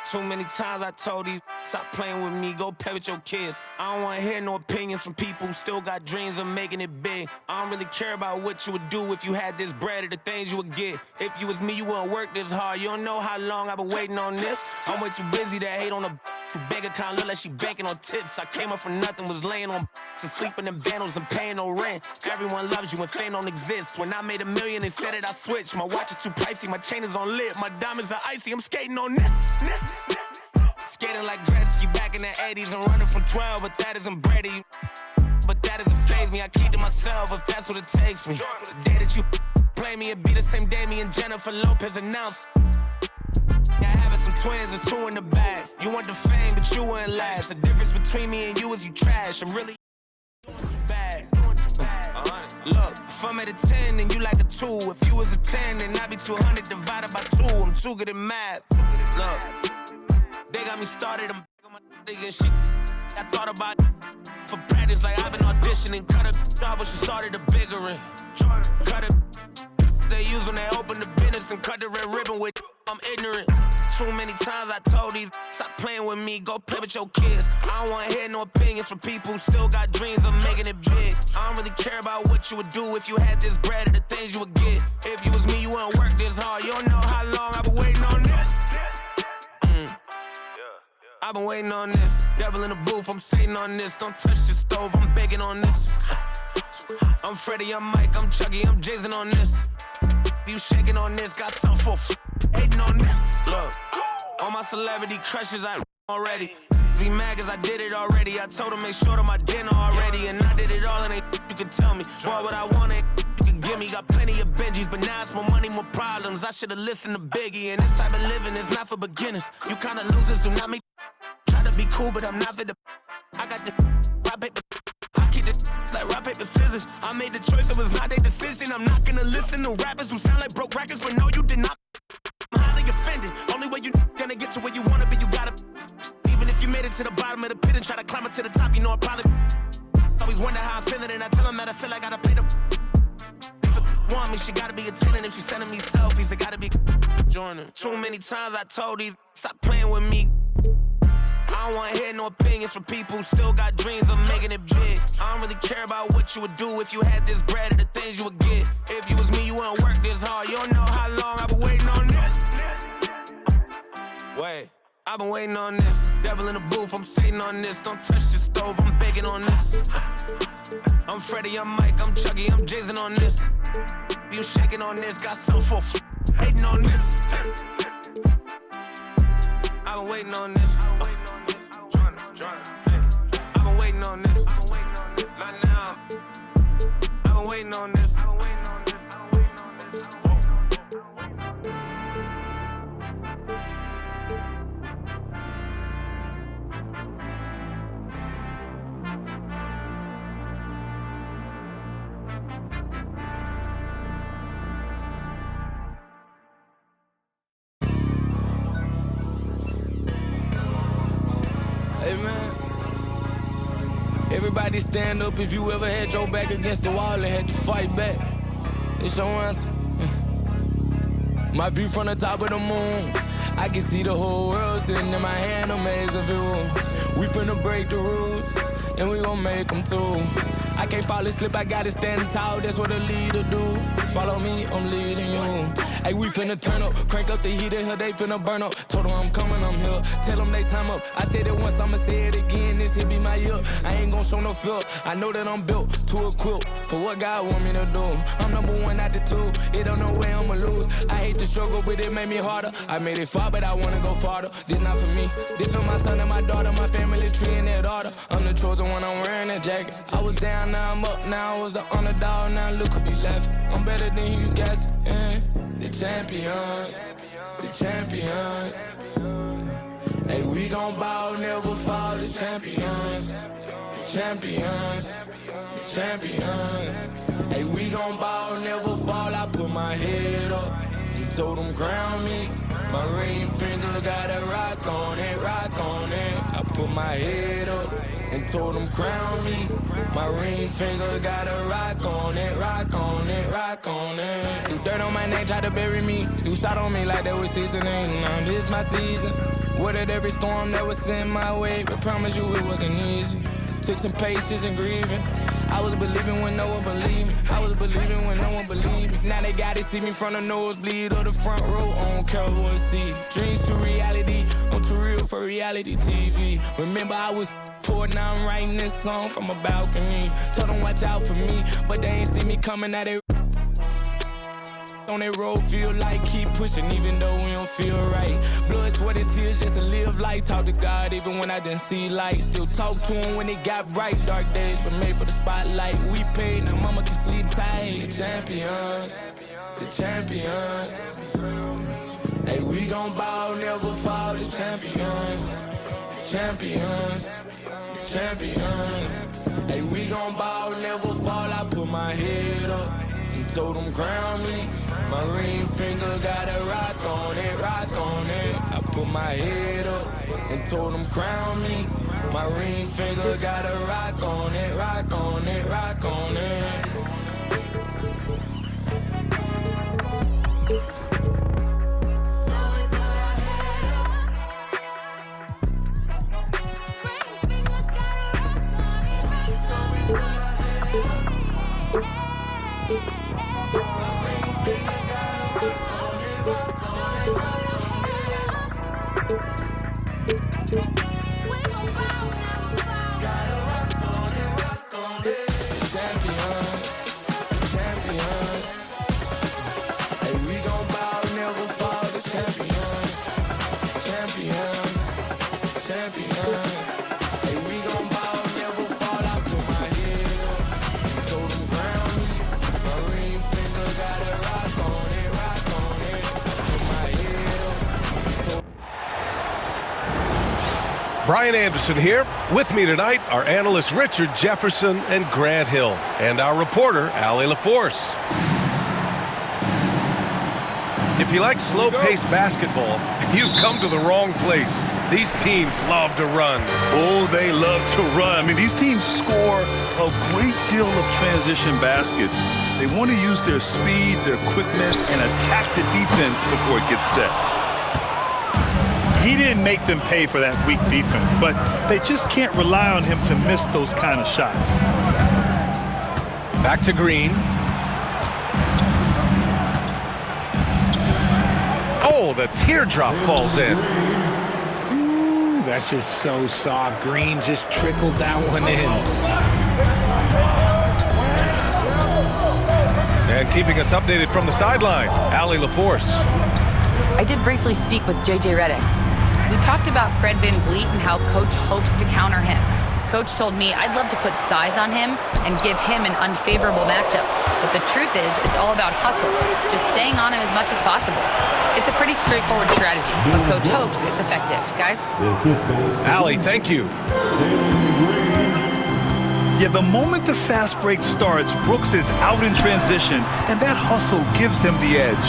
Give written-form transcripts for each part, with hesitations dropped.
Too many times I told these stop playing with me, go play with your kids. I don't wanna hear no opinions from people who still got dreams of making it big. I don't really care about what you would do if you had this bread or the things you would get. If you was me, you wouldn't work this hard. You don't know how long I've been waiting on this. I'm way too busy to hate on a bank account, look like she banking on tips. I came up from nothing, was laying on and sleeping in bundles and paying no rent. Everyone loves you when fame don't exist. When I made $1 million, they said that I switched. My watch is too pricey, my chain is on lit. My diamonds are icy, I'm skating on this. Skating like Gretzky back in the 80s and running from 12, but that isn't Brady. But that doesn't faze me, I keep to myself if that's what it takes me. The day that you play me, it be the same day me and Jennifer Lopez announced. Yeah, having some twins, there's 2 in the bag. You want the fame, but you wouldn't last. The difference between me and you is you trash. I'm really bad. Look, if I'm at a 10, then you like a 2. If you was a 10, then I'd be 200 divided by 2. I'm too good at math. Look, they got me started. I'm on my and shit. I thought about for practice, like I've been auditioning. Cut it off when she started a bigger one. Cut it. They use when they open the business and cut the red ribbon with. I'm ignorant. Too many times I told these stop playing with me, go play with your kids. I don't wanna hear no opinions from people who still got dreams of making it big. I don't really care about what you would do if you had this bread or the things you would get. If you was me, you wouldn't work this hard. You don't know how long I've been waiting on this. I've been waiting on this. Devil in the booth, I'm sitting on this. Don't touch the stove, I'm begging on this. I'm Freddie, I'm Mike, I'm Chucky, I'm Jason on this. You shaking on this, got something for hating on this. Look, all my celebrity crushes I already. Be mad cause I did it already. I told them make sure to my dinner already. And I did it all and you can tell me. Boy, what I want ain't you can give me. Got plenty of Benjis, but now it's more money, more problems. I should've listened to Biggie. And this type of living is not for beginners. You kinda losers do not make try to be cool, but I'm not for the I got the rock, paper. I keep it like rock, paper, scissors. I made the choice, it was not their decision. I'm not gonna listen to rappers who sound like broke records, but no, you did not. I'm highly offended. Only way you gonna get to where you wanna be, you gotta. Even if you made it to the bottom of the pit and try to climb it to the top, you know I probably always wonder how I'm feeling, and I tell them that I feel like I gotta pay the. If it want me, she gotta be attending. If she sending me selfies, it gotta be joining. Too many times I told these stop playing with me. I don't wanna hear no opinions from people who still got dreams of making it big. I don't really care about what you would do if you had this bread or the things you would get. If you was me, you wouldn't work this hard. You don't know how long I've been waiting on this. Wait, I've been waiting on this. Devil in the booth, I'm sitting on this. Don't touch the stove, I'm begging on this. I'm Freddie, I'm Mike, I'm Chucky, I'm Jason on this. You shaking on this, got some for hating on this. I've been waiting on this. I've been waiting on this. Not now. I've been waiting on this. Hey man, everybody stand up if you ever had your back against the wall and had to fight back. It's your anthem. My view from the top of the moon, I can see the whole world sitting in my hand, a maze of rules. We finna break the rules, and we gon' make them too. I can't fall asleep, I gotta stand tall, that's what a leader do. Follow me, I'm leading you. Hey, we finna turn up, crank up the heat in here, they finna burn up. Told them I'm coming, I'm here, tell them they time up. I said it once, I'ma say it again, this here be my year. I ain't gon' show no fear, I know that I'm built to equip for what God want me to do. I'm number one, not the two, it don't know where I'ma lose. I hate the struggle, but it made me harder. I made it far, but I wanna go farther. This not for me, this for my son and my daughter, my family tree and their daughter. I'm the chosen one, I'm wearing that jacket. I was down, now I'm up, now I was the underdog, now look who be left. I'm better than you guys, yeah. The champions, the champions. Hey, we gon' bow, never fall, the champions, the champions, the champions. Hey, we gon' bow, never fall, I put my head up and told them crown me. My ring finger got a rock on it, rock on it. I put my head up and told them crown me. My ring finger got a rock on it, rock on it, rock on it. Threw dirt on my name, tried to bury me. Threw salt on me like that was seasoning. Now this my season. Weathered every storm that was sent my way, but promise you it wasn't easy. Took some patience and grieving. I was believing when no one believed me. I was believing when no one believed me. Now they gotta see me from the nosebleed or the front row on Cowboy seat. Dreams to reality, I'm too real for reality TV. Remember I was poor, now I'm writing this song from a balcony. Told them watch out for me, but they ain't see me coming at it. On that road, feel like keep pushing even though we don't feel right. Blood, sweat, and tears just to live life. Talk to God even when I didn't see light. Still talk to him when it got bright. Dark days but made for the spotlight. We paid, now mama can sleep tight. The champions, the champions. Hey, we gon' ball, never fall. The champions, the champions, the champions. Hey, we gon' ball, never fall. I put my head up and told them crown me. My ring finger got a rock on it, rock on it. I put my head up and told them crown me. My ring finger got a rock on it, rock on it, rock on it. Brian Anderson here. With me tonight are analysts Richard Jefferson and Grant Hill, and our reporter, Allie LaForce. If you like slow-paced basketball, you've come to the wrong place. These teams love to run. Oh, they love to run. I mean, these teams score a great deal of transition baskets. They want to use their speed, their quickness, and attack the defense before it gets set. He didn't make them pay for that weak defense, but they just can't rely on him to miss those kind of shots. Back to Green. Oh, the teardrop falls in. Ooh, that's just so soft. Green just trickled that one in. And keeping us updated from the sideline, Allie LaForce. I did briefly speak with J.J. Redick. We talked about Fred VanVleet and how Coach hopes to counter him. Coach told me I'd love to put size on him and give him an unfavorable matchup. But the truth is, it's all about hustle, just staying on him as much as possible. It's a pretty straightforward strategy, but Coach hopes it's effective. Guys? Allie, thank you. Yeah, the moment the fast break starts, Brooks is out in transition, and that hustle gives him the edge.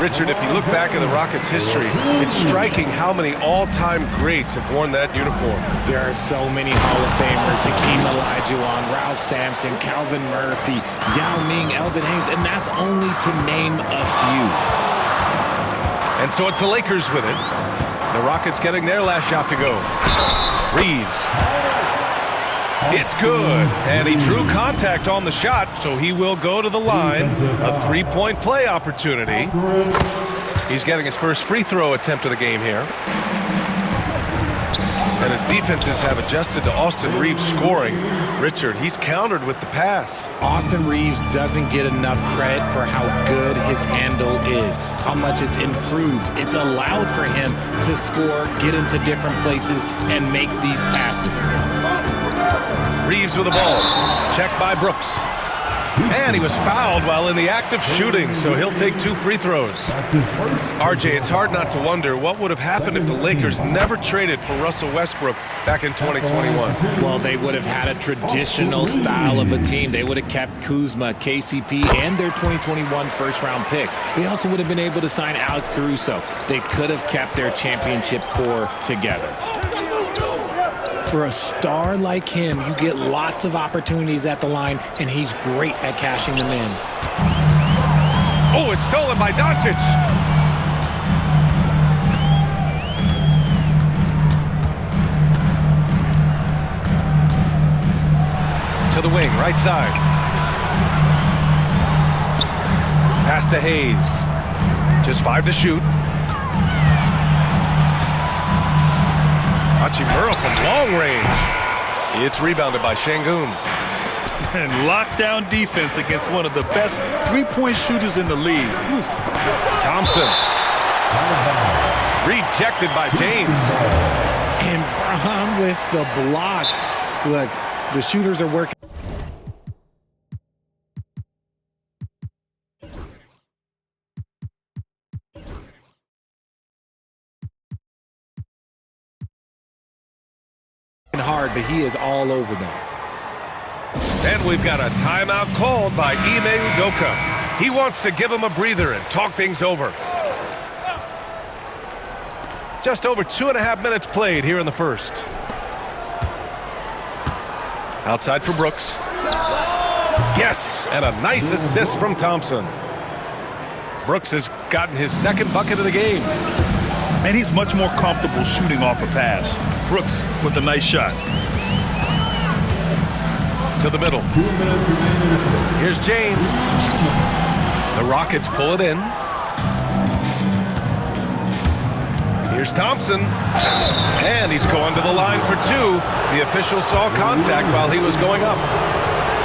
Richard, if you look back at the Rockets' history, it's striking how many all-time greats have worn that uniform. There are so many Hall of Famers: Hakeem Olajuwon, Ralph Sampson, Calvin Murphy, Yao Ming, Elvin Hayes, and that's only to name a few. And so it's the Lakers with it. The Rockets getting their last shot to go. Reeves. It's good, and he drew contact on the shot, so he will go to the line. A three-point play opportunity. He's getting his first free throw attempt of the game here. And his defenses have adjusted to Austin Reeves scoring. Richard, he's countered with the pass. Austin Reeves doesn't get enough credit for how good his handle is, how much it's improved. It's allowed for him to score, get into different places, and make these passes. Reeves with the ball. Checked by Brooks. And he was fouled while in the act of shooting, so he'll take 2 free throws. RJ, it's hard not to wonder what would have happened if the Lakers never traded for Russell Westbrook back in 2021. Well, they would have had a traditional style of a team. They would have kept Kuzma, KCP, and their 2021 first-round pick. They also would have been able to sign Alex Caruso. They could have kept their championship core together. For a star like him, you get lots of opportunities at the line, and he's great at cashing them in. Oh, it's stolen by Doncic. To the wing, right side. Pass to Hayes. Just 5 to shoot. Hachimura from long range. It's rebounded by Şengün. And lockdown defense against one of the best three-point shooters in the league. Thompson. Rejected by James. And Brown with the block. Look, the shooters are working hard, but he is all over them. And we've got a timeout called by Ime Udoka. He wants to give him a breather and talk things over. Just over 2.5 minutes played here in the first. Outside for Brooks. Yes, and a nice assist from Thompson. Brooks has gotten his second bucket of the game. And he's much more comfortable shooting off a pass. Brooks with a nice shot. To the middle. Here's James. The Rockets pull it in. Here's Thompson. And he's going to the line for 2. The official saw contact while he was going up.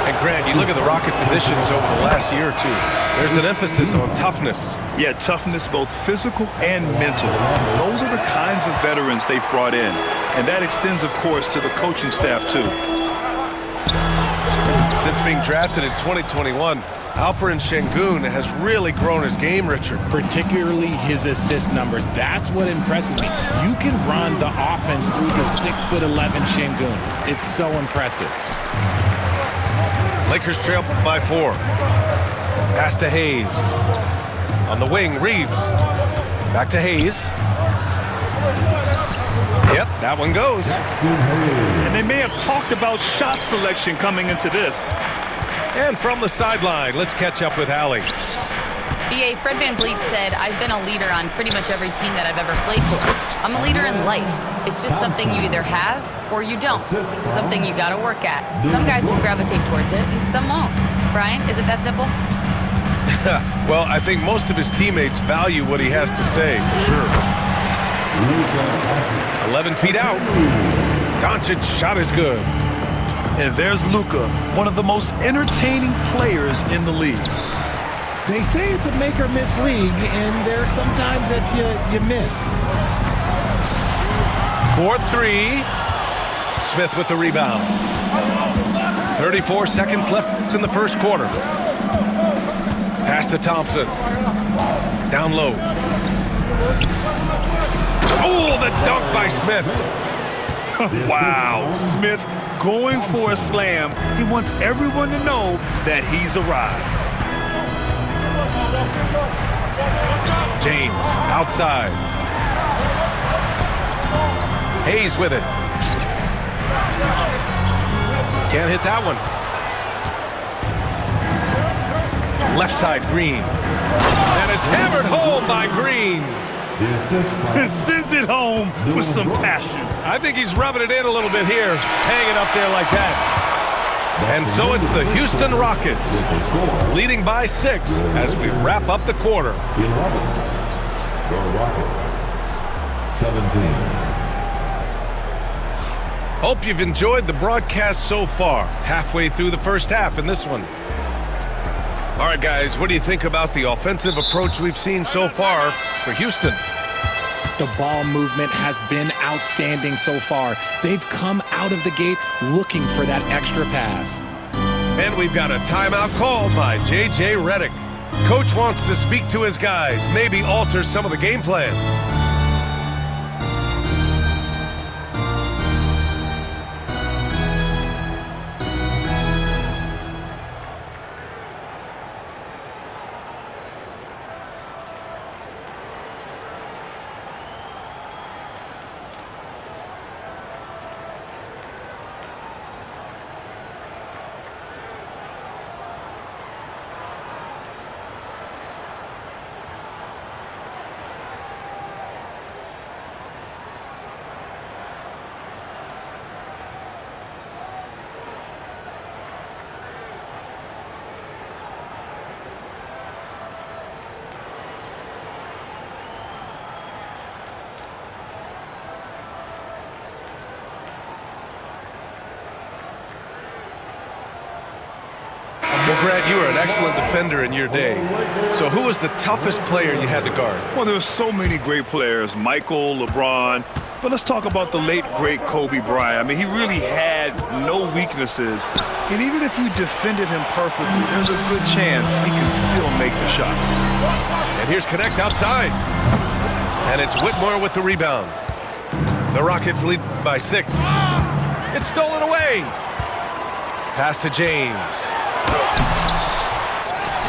And Grant, you look at the Rockets' additions over the last year or two. There's an emphasis on toughness. Yeah, toughness, both physical and mental. Those are the kinds of veterans they've brought in. And that extends, of course, to the coaching staff, too. Since being drafted in 2021, Alperen Şengün has really grown his game, Richard. Particularly his assist numbers. That's what impresses me. You can run the offense through the 6'11" Şengün. It's so impressive. Lakers trail by 4. Pass to Hayes. On the wing, Reeves. Back to Hayes. Yep, that one goes. And they may have talked about shot selection coming into this. And from the sideline, let's catch up with Allie. EA, Fred VanVleet said, I've been a leader on pretty much every team that I've ever played for. I'm a leader in life. It's just something you either have or you don't. Something you gotta work at. Some guys will gravitate towards it and some won't. Brian, is it that simple? Well, I think most of his teammates value what he has to say, for sure. 11 feet out. Doncic shot is good. And there's Luka, one of the most entertaining players in the league. They say it's a make or miss league, and there are some times that you miss. 4-3. Smith with the rebound. 34 seconds left in the first quarter. Pass to Thompson. Down low. Oh, the dunk by Smith. Wow, Smith going for a slam. He wants everyone to know that he's arrived. James outside. Hayes with it. Can't hit that one. Left side, Green. And it's hammered home by Green. Sends it home with some passion. I think he's rubbing it in a little bit here, hanging up there like that. And so it's the Houston Rockets leading by 6 as we wrap up the quarter. 11. The Rockets. 17. Hope you've enjoyed the broadcast so far. Halfway through the first half in this one. All right, guys, what do you think about the offensive approach we've seen so far for Houston? The ball movement has been outstanding so far. They've come out of the gate looking for that extra pass. And we've got a timeout called by J.J. Redick. Coach wants to speak to his guys, maybe alter some of the game plan. Well, Grant, you were an excellent defender in your day. So who was the toughest player you had to guard? Well, there were so many great players, Michael, LeBron. But let's talk about the late, great Kobe Bryant. I mean, he really had no weaknesses. And even if you defended him perfectly, there's a good chance he can still make the shot. And here's Connect outside. And it's Whitmore with the rebound. The Rockets lead by 6. It's stolen away. Pass to James.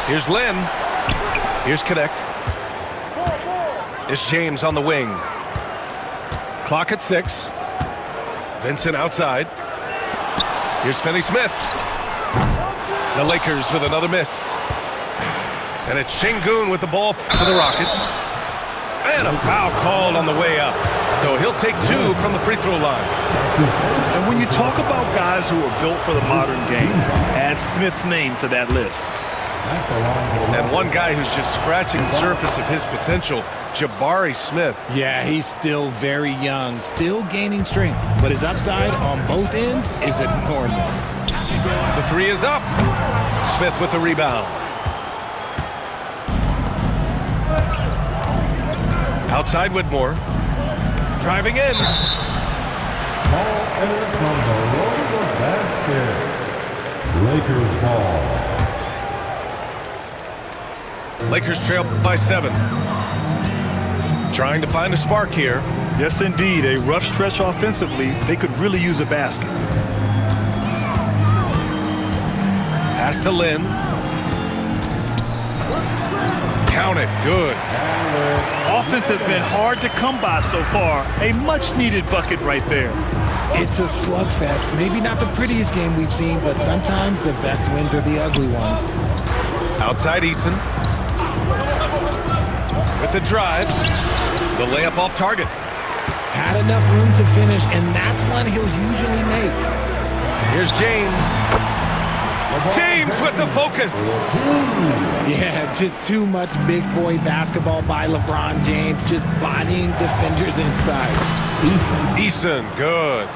Here's Lynn. Here's Connect. It's James on the wing. Clock at 6. Vincent outside. Here's Finney-Smith. The Lakers with another miss. And it's Şengün with the ball for the Rockets. And a foul called on the way up. So he'll take 2 from the free throw line. And when you talk about guys who are built for the modern game, add Smith's name to that list. And one guy who's just scratching the surface of his potential, Jabari Smith. Yeah, he's still very young, still gaining strength, but his upside on both ends is enormous. The 3 is up. Smith with the rebound. Outside Whitmore. Driving in. Ball in from below the basket. Lakers ball. Lakers trail by 7. Trying to find a spark here. Yes, indeed. A rough stretch offensively. They could really use a basket. Pass to Lynn. Count it. Good. Offense has been hard to come by so far. A much-needed bucket right there. It's a slugfest. Maybe not the prettiest game we've seen, but sometimes the best wins are the ugly ones. Outside Eason. With the drive. The layup off target. Had enough room to finish, and that's one he'll usually make. Here's James. James with the focus. Yeah, just too much big boy basketball by LeBron James, just bodying defenders inside. Eason, good.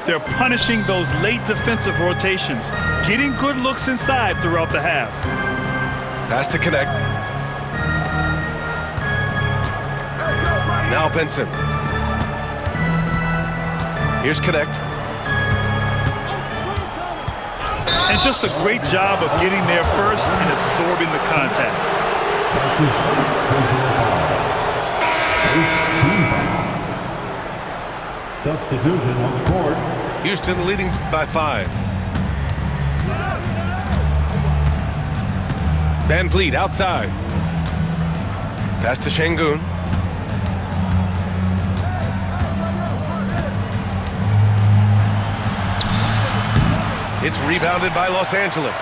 They're punishing those late defensive rotations, getting good looks inside throughout the half. Pass to Connect. Now Vincent. Here's Connect. And just a great job of getting there first and absorbing the contact. Substitution on the court. Houston leading by 5. Van Vliet outside. Pass to Şengün. It's rebounded by Los Angeles.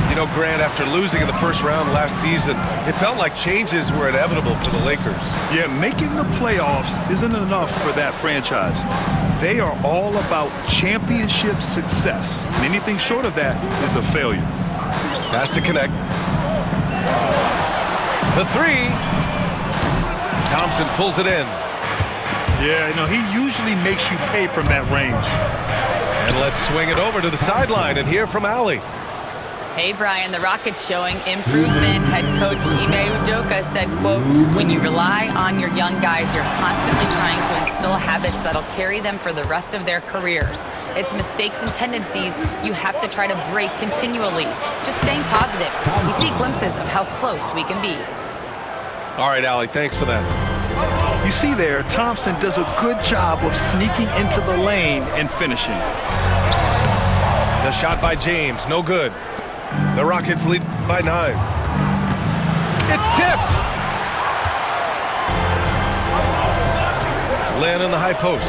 You know, Grant, after losing in the first round last season, it felt like changes were inevitable for the Lakers. Yeah, making the playoffs isn't enough for that franchise. They are all about championship success. And anything short of that is a failure. Pass to Connect. The 3. Thompson pulls it in. Yeah, you know, he usually makes you pay from that range. And let's swing it over to the sideline and hear from Allie. Hey, Brian, the Rockets showing improvement. Head coach Ime Udoka said, quote, when you rely on your young guys, you're constantly trying to instill habits that'll carry them for the rest of their careers. It's mistakes and tendencies you have to try to break continually. Just staying positive. We see glimpses of how close we can be. All right, Allie, thanks for that. You see there, Thompson does a good job of sneaking into the lane and finishing. The shot by James, no good. The Rockets lead by 9. It's tipped! Lynn in the high post.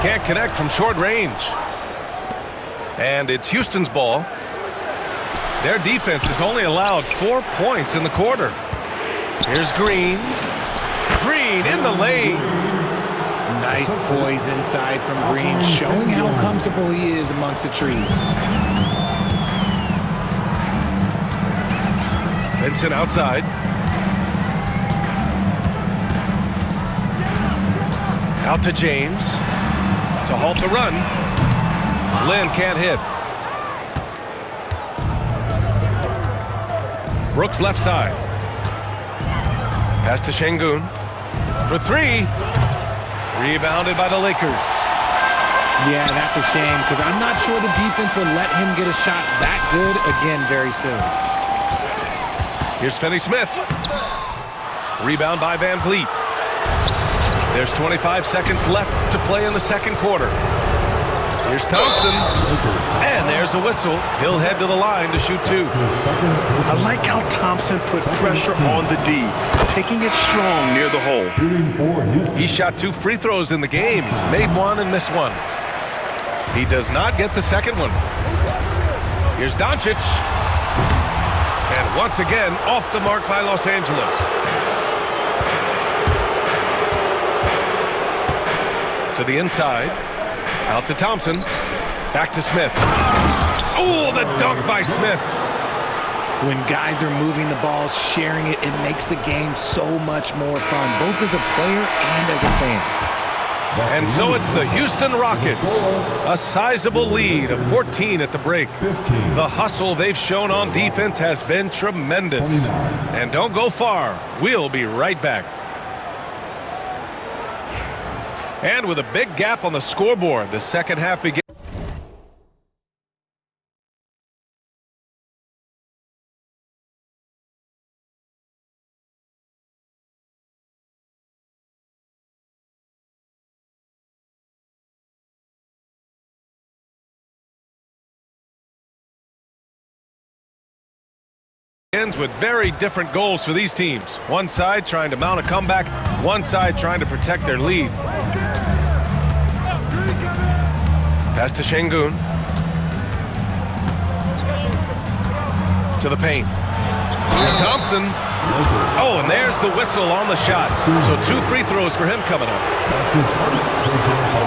Can't connect from short range. And it's Houston's ball. Their defense has only allowed 4 points in the quarter. Here's Green. Green in the lane. Nice poise inside from Green, showing how comfortable he is amongst the trees. Vincent outside. Out to James. To halt the run. Lynn can't hit. Brooks left side. Pass to Şengün. For three. Rebounded by the Lakers. Yeah, that's a shame because I'm not sure the defense will let him get a shot that good again very soon. Here's Finney-Smith. Rebound by Van Vliet. There's 25 seconds left to play in the second quarter. Here's Thompson. And there's a whistle. He'll head to the line to shoot two. I like how Thompson put pressure on the D, taking it strong near the hole. He shot 2 free throws in the game. He's made one and missed one. He does not get the second one. Here's Doncic. And once again, off the mark by Los Angeles. To the inside. Out to Thompson. Back to Smith. Oh, the dunk by Smith. When guys are moving the ball, sharing it, it makes the game so much more fun, both as a player and as a fan. And so it's the Houston Rockets. A sizable lead of 14 at the break. The hustle they've shown on defense has been tremendous. And don't go far. We'll be right back. And with a big gap on the scoreboard, the second half begins. With very different goals for these teams. One side trying to mount a comeback, one side trying to protect their lead. Pass to Şengün. To the paint. Here's Thompson. Oh, and there's the whistle on the shot. So 2 free throws for him coming up.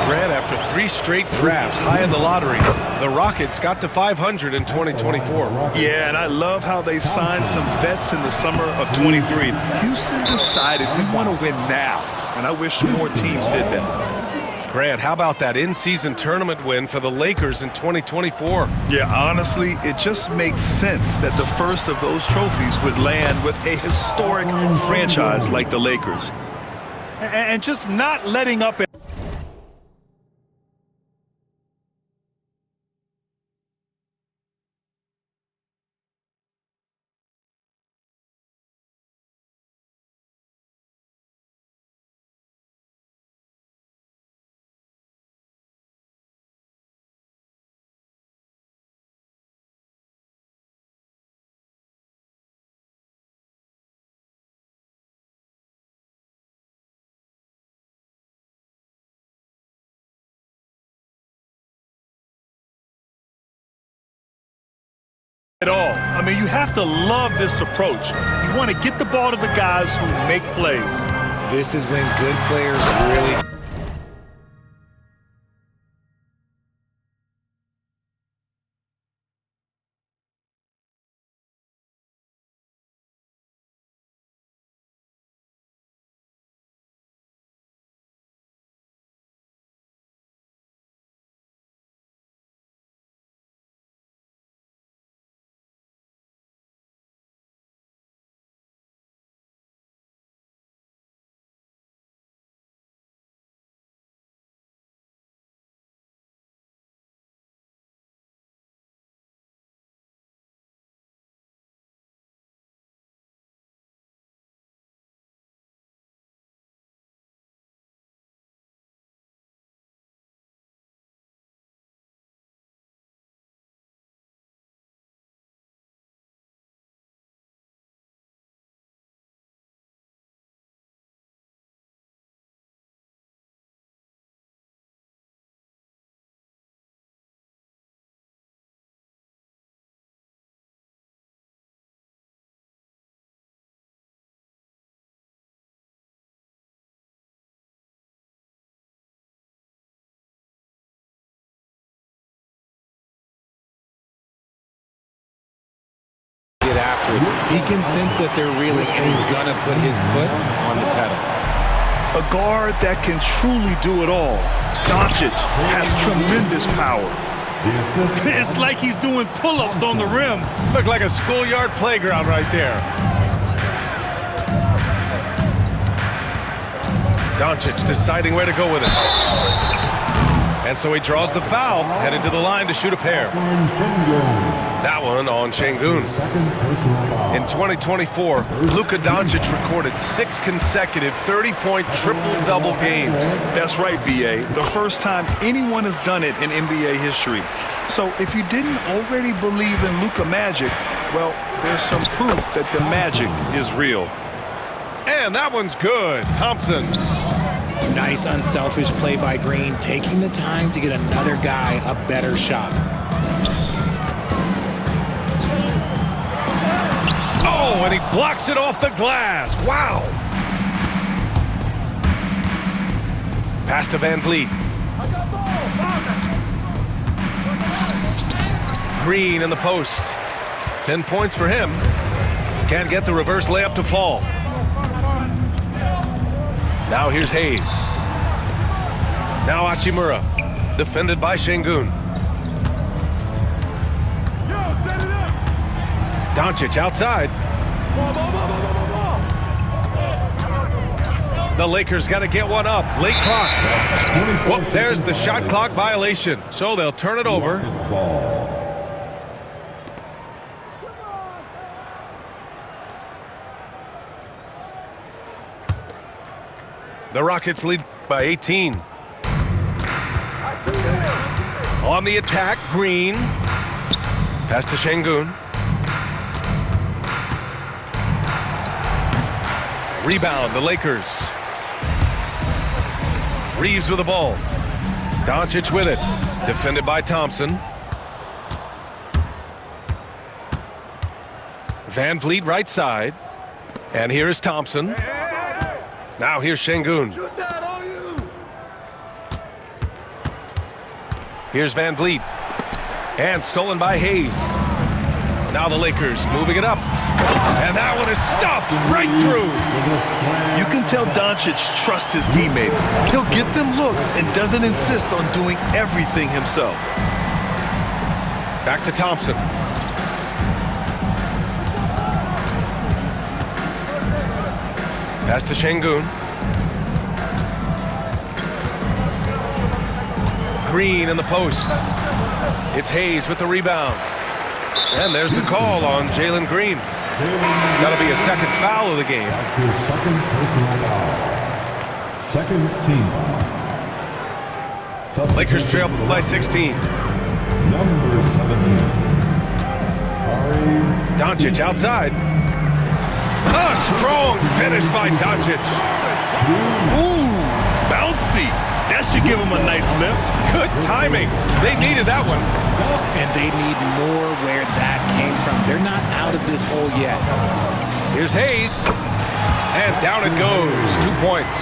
Grant, after 3 straight drafts high in the lottery, the Rockets got to 500 in 2024. Yeah, and I love how they signed some vets in the summer of 23. Houston decided we want to win now, and I wish more teams did that. Grant, how about that in-season tournament win for the Lakers in 2024? Yeah, honestly, it just makes sense that the first of those trophies would land with a historic franchise like the Lakers. And just not letting up. At all. I mean, you have to love this approach. You want to get the ball to the guys who make plays. This is when good players really... after it. He can sense that they're reeling, and he's gonna put his foot on the pedal. A guard that can truly do it all. Doncic has tremendous power. The assist. It's like he's doing pull-ups on the rim. Looked like a schoolyard playground right there. Doncic deciding where to go with it. And so he draws the foul, headed to the line to shoot a pair. That one on Şengün. In 2024, Luka Doncic recorded 6 consecutive 30-point triple-double games. That's right, B.A. The first time anyone has done it in NBA history. So if you didn't already believe in Luka magic, well, there's some proof that the magic is real. And that one's good. Thompson. Nice unselfish play by Green, taking the time to get another guy a better shot. Oh, and he blocks it off the glass. Wow. Pass to Van Vliet. Green in the post. 10 points for him. Can't get the reverse layup to fall. Now here's Hayes. Now Hachimura. Defended by Şengün. Doncic outside. The Lakers got to get one up. Late clock. Well, there's the shot clock violation. So they'll turn it over. The Rockets lead by 18. On the attack, Green. Pass to Şengün. Rebound, the Lakers. Reeves with the ball. Doncic with it. Defended by Thompson. Van Vliet right side. And here is Thompson. Now here's Şengün. Here's Van Vliet. And stolen by Hayes. Now the Lakers moving it up. And that one is stuffed right through. You can tell Doncic trusts his teammates. He'll get them looks and doesn't insist on doing everything himself. Back to Thompson. Pass to Şengün. Green in the post. It's Hayes with the rebound. And there's the call on Jalen Green. That'll be a second foul of the game. Second personal foul. Second team foul. Lakers trail by 16. Number 17. Doncic outside. A strong finish by Doncic. Ooh, bouncy. That should give him a nice lift. Good timing. They needed that one. And they need more where that came from. They're not out of this hole yet. Here's Hayes. And down it goes. 2 points.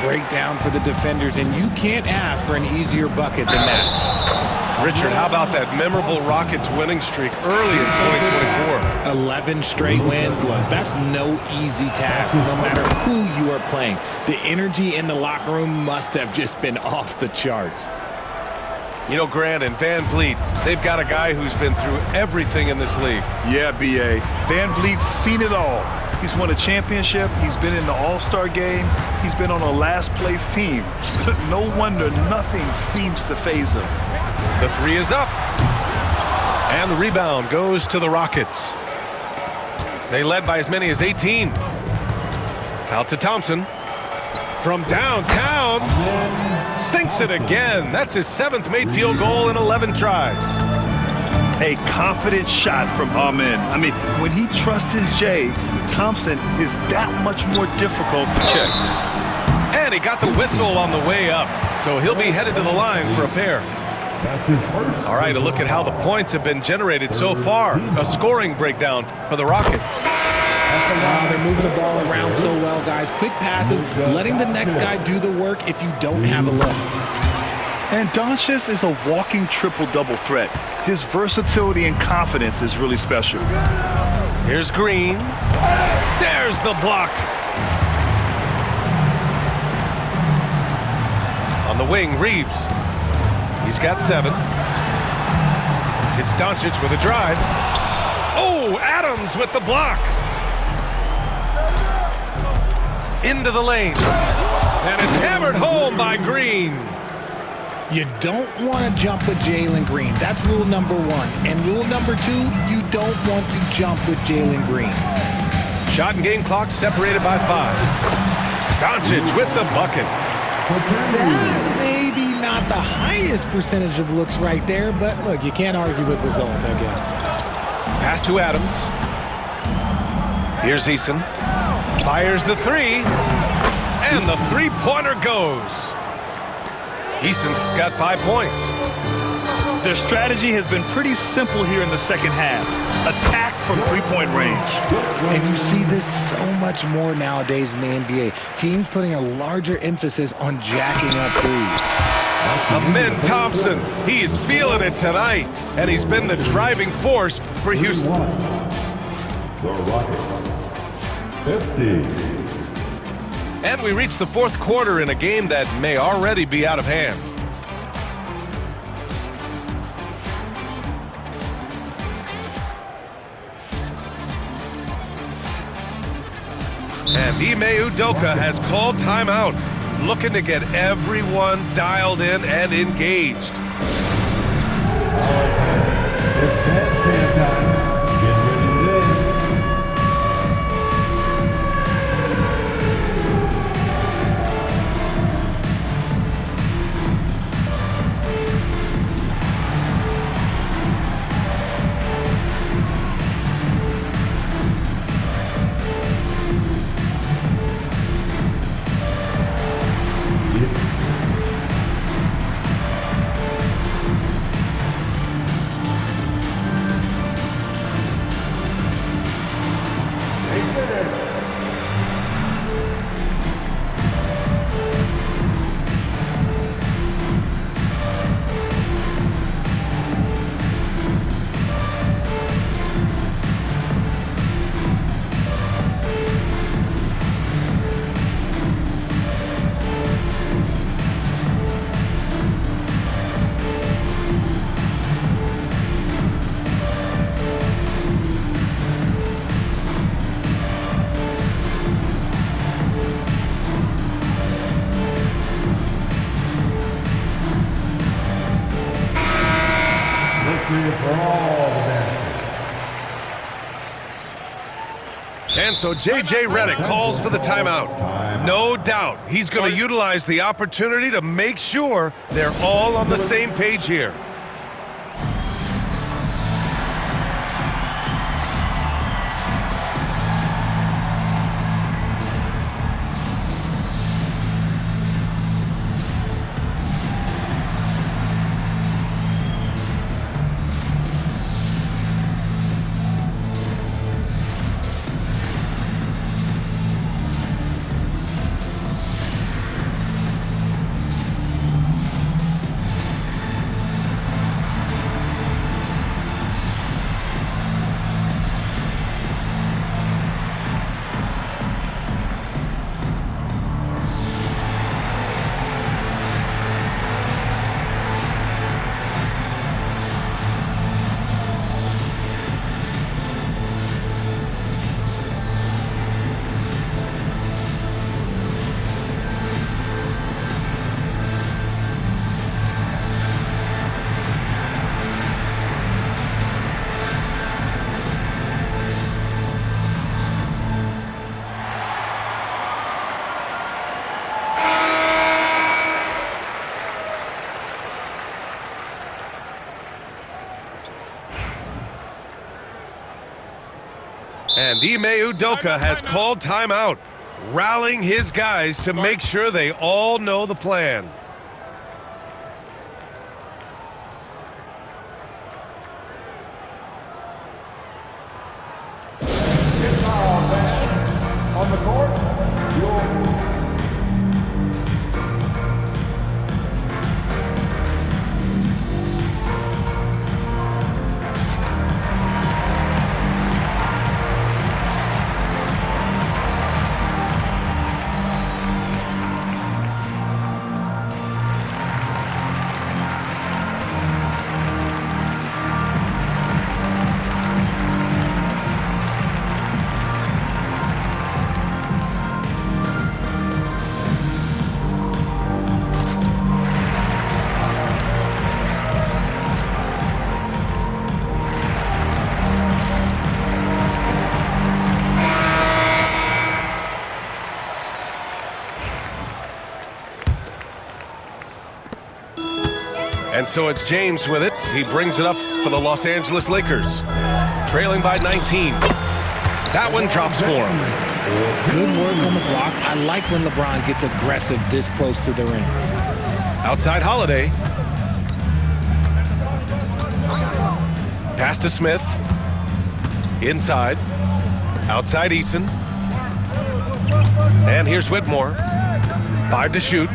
Breakdown for the defenders, and you can't ask for an easier bucket than that. Richard, how about that memorable Rockets winning streak early in 2024? 11 straight wins. Look, that's no easy task, no matter who you are playing. The energy in the locker room must have just been off the charts. You know, Grant and Van Vliet, they've got a guy who's been through everything in this league. Yeah, B.A. Van Vliet's seen it all. He's won a championship. He's been in the All-Star game. He's been on a last-place team. No wonder nothing seems to faze him. The three is up. And the rebound goes to the Rockets. They led by as many as 18. Out to Thompson. From downtown. Sinks it again. That's his 7th made field goal in 11 tries. A confident shot from Amen. I mean, when he trusts his J, Thompson is that much more difficult to check. And he got the whistle on the way up. So he'll be headed to the line for a pair. That's his first. All right, a look at how the points have been generated so far. A scoring breakdown for the Rockets. They're moving the ball around so well, guys. Quick passes, letting the next guy do the work if you don't have a look. And Doncic is a walking triple-double threat. His versatility and confidence is really special. Here's Green. There's the block. On the wing, Reeves. He's got 7. It's Doncic with a drive. Oh, Adams with the block. Into the lane. And it's hammered home by Green. You don't want to jump with Jalen Green. That's rule number one. And rule number two, you don't want to jump with Jalen Green. Shot and game clock separated by 5. Doncic with the bucket. That maybe not the highest percentage of looks right there, but look, you can't argue with results, I guess. Pass to Adams. Here's Eason. Fires the 3. And the three-pointer goes. Eason's got 5 points. Their strategy has been pretty simple here in the second half. Attack from three-point range. And you see this so much more nowadays in the NBA. Teams putting a larger emphasis on jacking up threes. Amin Thompson, he's feeling it tonight, and he's been the driving force for Houston. The Rockets, 50. And we reach the fourth quarter in a game that may already be out of hand. And Ime Udoka has called timeout, looking to get everyone dialed in and engaged. It's bandstand time. Get ready today. And so J.J. Redick calls for the timeout. No doubt he's going to utilize the opportunity to make sure they're all on the same page here. And Ime Udoka has called timeout, rallying his guys to make sure they all know the plan. On the court, And so it's James with it. He brings it up for the Los Angeles Lakers. Trailing by 19. That one drops for him. Good work on the block. I like when LeBron gets aggressive this close to the rim. Outside Holiday. Pass to Smith. Inside. Outside Eason. And here's Whitmore. 5 to shoot.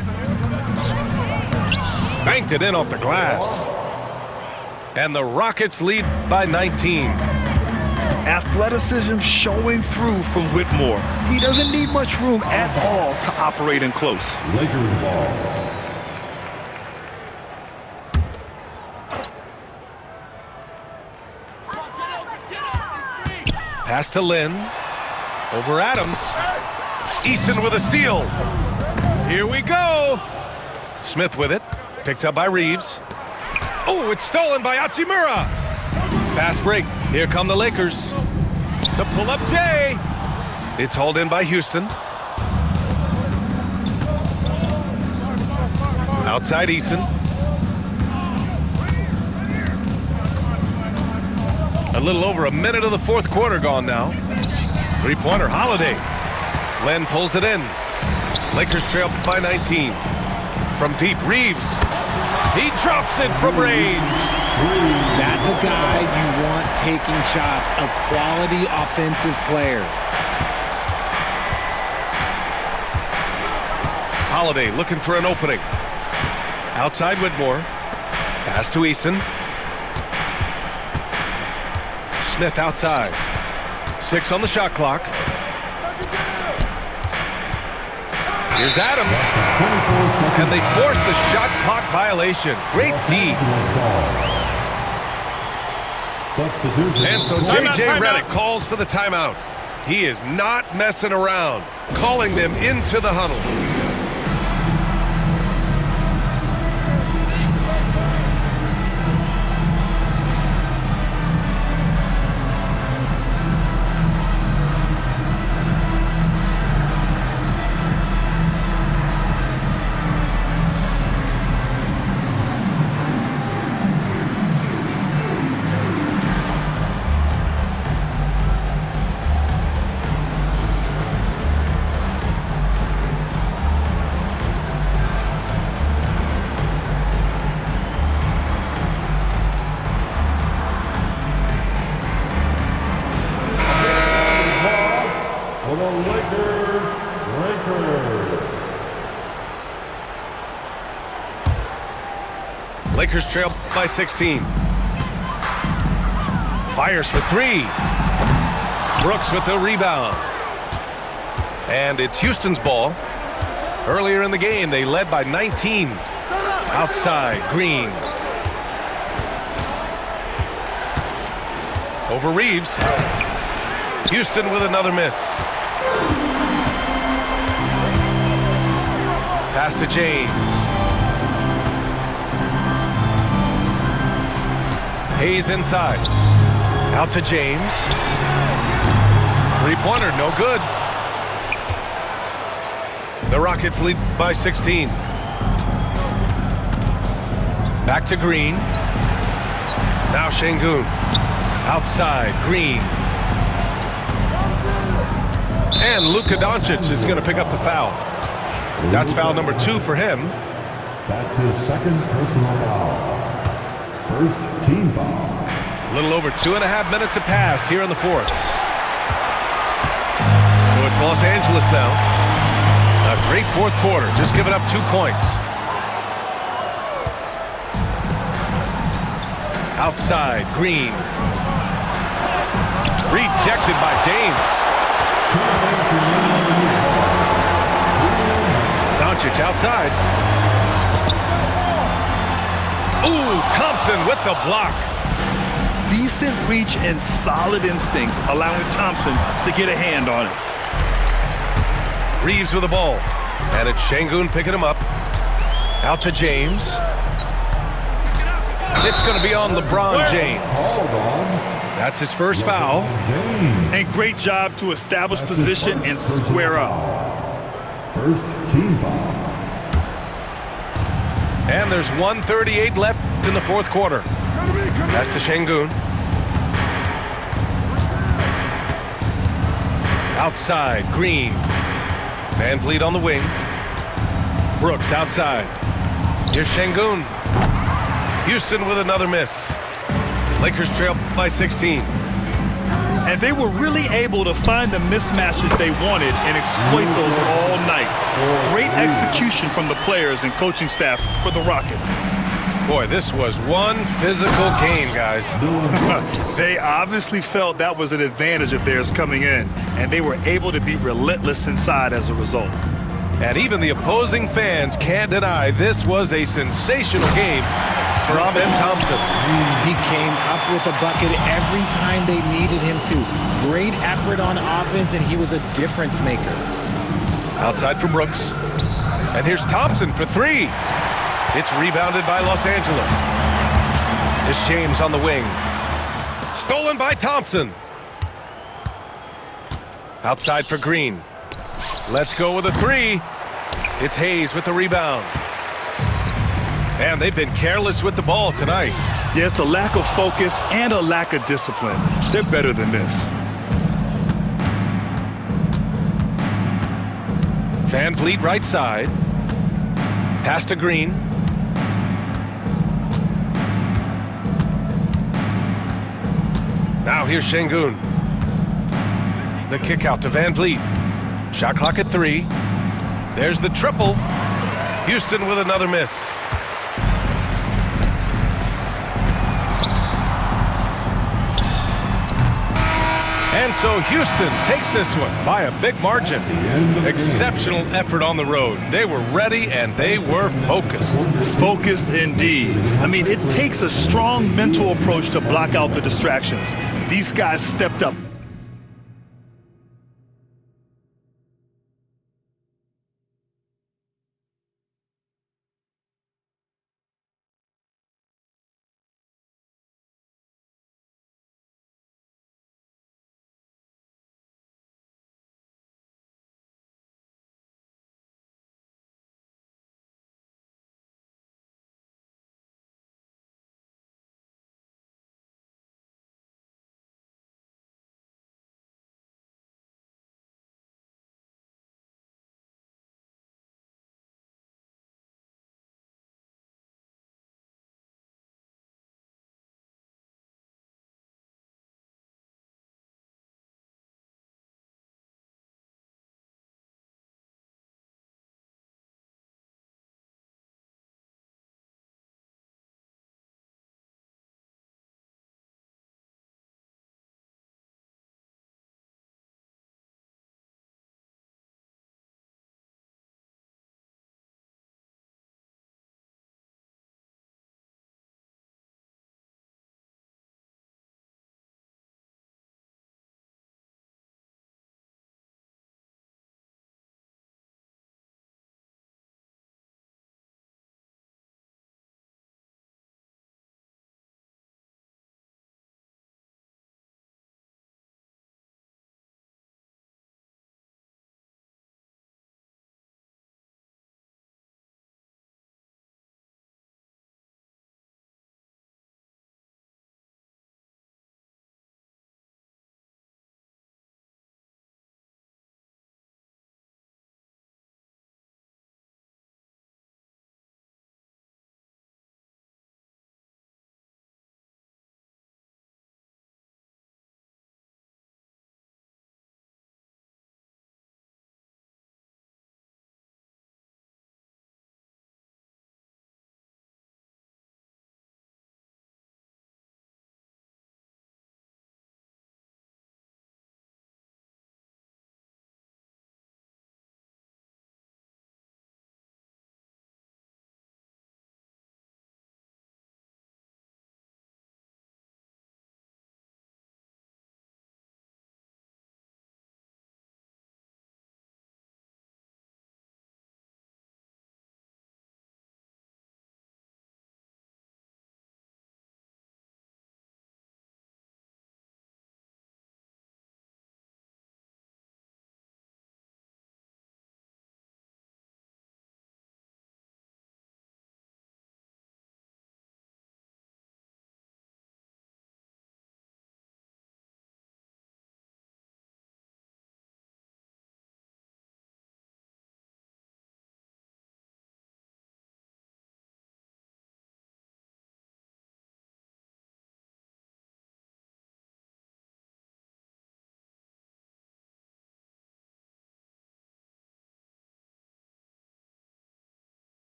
Banked it in off the glass. And the Rockets lead by 19. Athleticism showing through from Whitmore. He doesn't need much room at all to operate in close. Lakers ball. Pass to Lynn. Over Adams. Eason with a steal. Here we go. Smith with it. Picked up by Reeves. Oh, it's stolen by Hachimura. Fast break. Here come the Lakers. The pull-up J. It's hauled in by Houston. Outside Eason. A little over a minute of the fourth quarter gone now. Three-pointer, Holiday. Len pulls it in. Lakers trail by 19. From deep, Reeves. He drops it from range. That's a guy you want taking shots, a quality offensive player. Holiday looking for an opening. Outside Whitmore. Pass to Eason. Smith outside. 6 on the shot clock. Here's Adams. And they force the shot clock violation. Great D. And so J.J. Redick calls for the timeout. He is not messing around. Calling them into the huddle. For the Lakers. Lakers trail by 16. Fires for 3. Brooks with the rebound. And it's Houston's ball. Earlier in the game, they led by 19. Outside, Green. Over Reeves. Houston with another miss. Pass to James. Hayes inside. Out to James. Three-pointer, no good. The Rockets lead by 16. Back to Green. Now Şengün. Outside, Green. And Luka Doncic is going to pick up the foul. That's foul number 2 for him. That's his second personal foul. First team foul. A little over 2.5 minutes have passed here in the fourth. So it's Los Angeles now. A great fourth quarter, just giving up 2 points. Outside, Green. Rejected by James. Doncic outside. Ooh, Thompson with the block. Decent reach and solid instincts, allowing Thompson to get a hand on it. Reeves with the ball. And it's Şengün picking him up. Out to James. It's going to be on LeBron James. That's his first foul. And great job to establish position and square up. First team foul. And there's 1:38 left in the fourth quarter. Pass to Şengün. Outside, Green. Van Vliet on the wing. Brooks outside. Here's Şengün. Houston with another miss. Lakers trail by 16. And they were really able to find the mismatches they wanted and exploit those all night. Great execution from the players and coaching staff for the Rockets. Boy, this was one physical game, guys. They obviously felt that was an advantage of theirs coming in, and they were able to be relentless inside as a result. And even the opposing fans can't deny this was a sensational game for Amen Thompson. He came up with a bucket every time they needed him to. Great effort on offense, and he was a difference maker. Outside for Brooks. And here's Thompson for three. It's rebounded by Los Angeles. It's James on the wing. Stolen by Thompson. Outside for Green. Let's go with a three. It's Hayes with the rebound. And they've been careless with the ball tonight. Yeah, it's a lack of focus and a lack of discipline. They're better than this. Van Vliet right side. Pass to Green. Now here's Şengün. The kick out to Van Vliet. Shot clock at 3. There's the triple. Houston with another miss. And so Houston takes this one by a big margin. Exceptional effort on the road. They were ready and they were focused. Focused indeed. I mean, it takes a strong mental approach to block out the distractions. These guys stepped up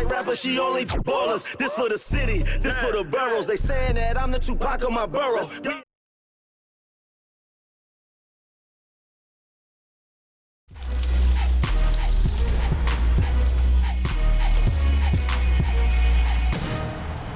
like rappers, she only ballers. This for the city, this for the boroughs. They saying that I'm the Tupac of my borough.